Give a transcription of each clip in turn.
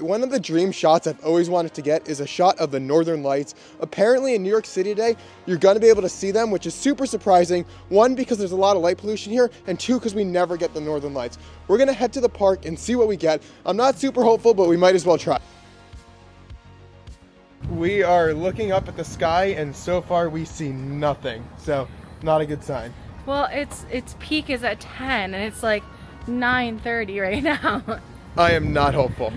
One of the dream shots I've always wanted to get is a shot of the Northern Lights. Apparently in New York City today, you're gonna be able to see them, which is super surprising. One, because there's a lot of light pollution here, and two, because we never get the Northern Lights. We're gonna head to the park and see what we get. I'm not super hopeful, but we might as well try. We are looking up at the sky, and so far we see nothing, so not a good sign. Well, its peak is at 10, and it's like 9:30 right now. I am not hopeful.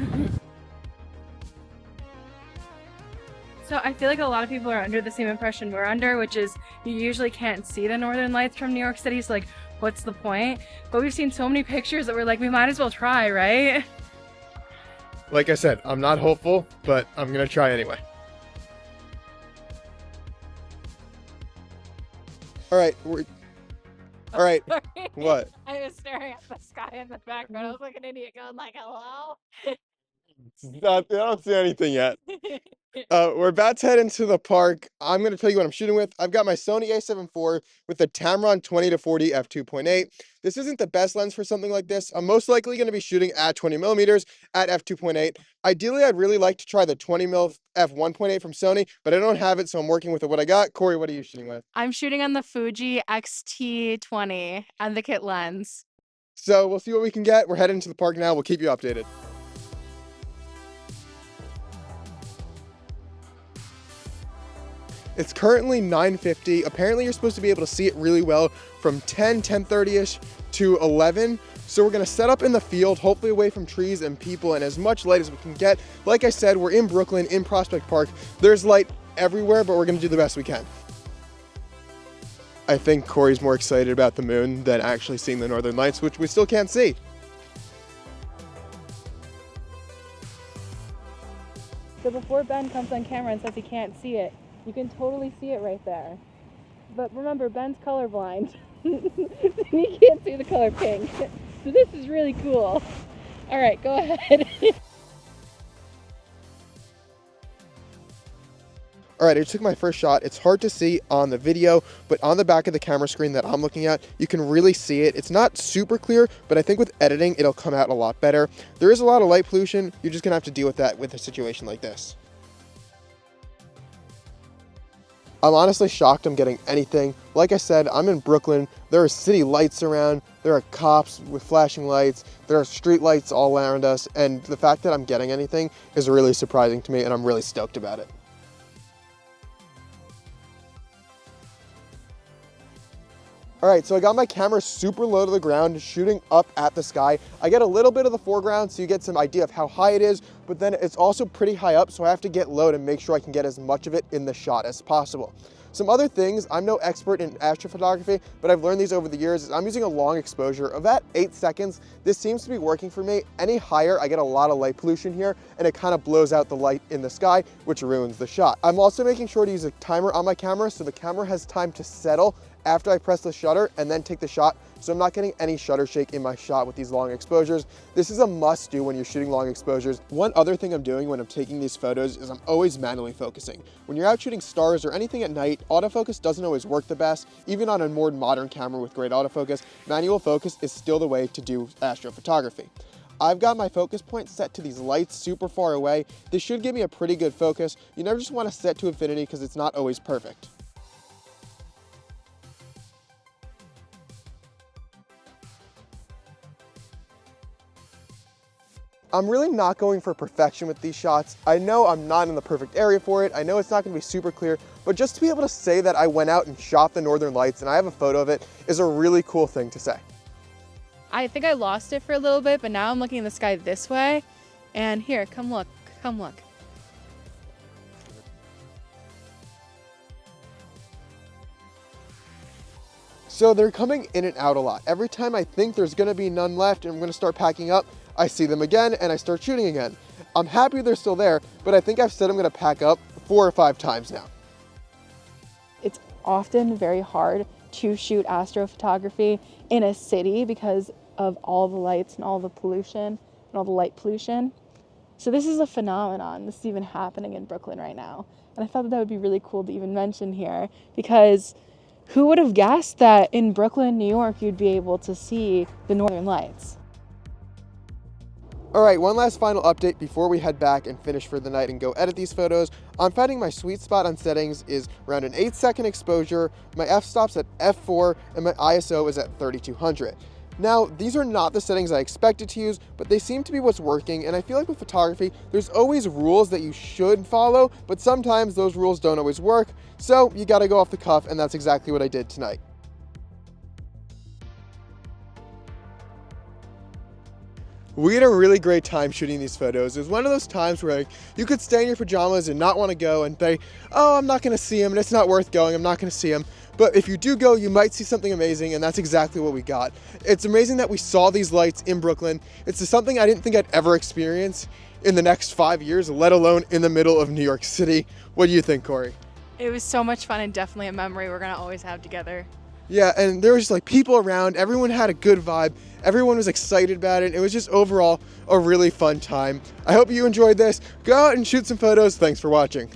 So I feel like a lot of people are under the same impression we're under, which is you usually can't see the Northern Lights from New York City, so like, what's the point? But we've seen so many pictures that we're like, we might as well try, right? Like I said, I'm not hopeful, but I'm gonna try anyway. All right, Sorry. what? I was staring at the sky in the background. I was like an idiot going like, hello? I don't see anything yet. We're about to head into the park. I'm going to tell you what I'm shooting with. I've got my Sony A7iv with the Tamron 20-40 f2.8. This isn't the best lens for something like this. I'm most likely going to be shooting at 20 millimeters at f2.8. Ideally, I'd really like to try the 20mm f1.8 from Sony, but I don't have it, so I'm working with what I got. Corey, what are you shooting with? I'm shooting on the Fuji X-T20 and the kit lens. So we'll see what we can get. We're heading to the park now. We'll keep you updated. It's currently 9:50. Apparently you're supposed to be able to see it really well from 10:30ish to 11. So we're gonna set up in the field, hopefully away from trees and people and as much light as we can get. Like I said, we're in Brooklyn, in Prospect Park. There's light everywhere, but we're gonna do the best we can. I think Corey's more excited about the moon than actually seeing the Northern Lights, which we still can't see. So before Ben comes on camera and says he can't see it, you can totally see it right there. But remember, Ben's colorblind. He can't see the color pink. So this is really cool. All right, go ahead. All right, I took my first shot. It's hard to see on the video, but on the back of the camera screen that I'm looking at, you can really see it. It's not super clear, but I think with editing, it'll come out a lot better. There is a lot of light pollution. You're just gonna have to deal with that with a situation like this. I'm honestly shocked I'm getting anything. Like I said, I'm in Brooklyn. There are city lights around. There are cops with flashing lights. There are street lights all around us. And the fact that I'm getting anything is really surprising to me, and I'm really stoked about it. All right, so I got my camera super low to the ground, shooting up at the sky. I get a little bit of the foreground so you get some idea of how high it is, but then it's also pretty high up, so I have to get low to make sure I can get as much of it in the shot as possible. Some other things, I'm no expert in astrophotography, but I've learned these over the years, is I'm using a long exposure of about 8 seconds. This seems to be working for me. Any higher, I get a lot of light pollution here, and it kind of blows out the light in the sky, which ruins the shot. I'm also making sure to use a timer on my camera so the camera has time to settle after I press the shutter and then take the shot, so I'm not getting any shutter shake in my shot with these long exposures. This is a must do when you're shooting long exposures. One other thing I'm doing when I'm taking these photos is I'm always manually focusing. When you're out shooting stars or anything at night, autofocus doesn't always work the best. Even on a more modern camera with great autofocus, manual focus is still the way to do astrophotography. I've got my focus point set to these lights super far away. This should give me a pretty good focus. You never just want to set to infinity because it's not always perfect. I'm really not going for perfection with these shots. I know I'm not in the perfect area for it. I know it's not gonna be super clear, but just to be able to say that I went out and shot the Northern Lights and I have a photo of it is a really cool thing to say. I think I lost it for a little bit, but now I'm looking in the sky this way. And here, come look, come look. So they're coming in and out a lot. Every time I think there's gonna be none left and I'm gonna start packing up, I see them again and I start shooting again. I'm happy they're still there, but I think I've said I'm gonna pack up 4 or 5 times now. It's often very hard to shoot astrophotography in a city because of all the lights and all the pollution and all the light pollution. So this is a phenomenon. This is even happening in Brooklyn right now. And I thought that would be really cool to even mention here, because who would have guessed that in Brooklyn, New York, you'd be able to see the Northern Lights? All right, one last final update before we head back and finish for the night and go edit these photos. I'm finding my sweet spot on settings is around an 8-second exposure, my f-stop's at f4, and my ISO is at 3200. Now, these are not the settings I expected to use, but they seem to be what's working, and I feel like with photography, there's always rules that you should follow, but sometimes those rules don't always work, so you gotta go off the cuff, and that's exactly what I did tonight. We had a really great time shooting these photos. It was one of those times where like, you could stay in your pajamas and not want to go and say, oh, I'm not going to see him and it's not worth going, I'm not going to see him. But if you do go, you might see something amazing, and that's exactly what we got. It's amazing that we saw these lights in Brooklyn. It's something I didn't think I'd ever experience in the next 5 years, let alone in the middle of New York City. What do you think, Corey? It was so much fun and definitely a memory we're going to always have together. Yeah, and there was just like people around, everyone had a good vibe, everyone was excited about it. It was just overall a really fun time. I hope you enjoyed this. Go out and shoot some photos. Thanks for watching.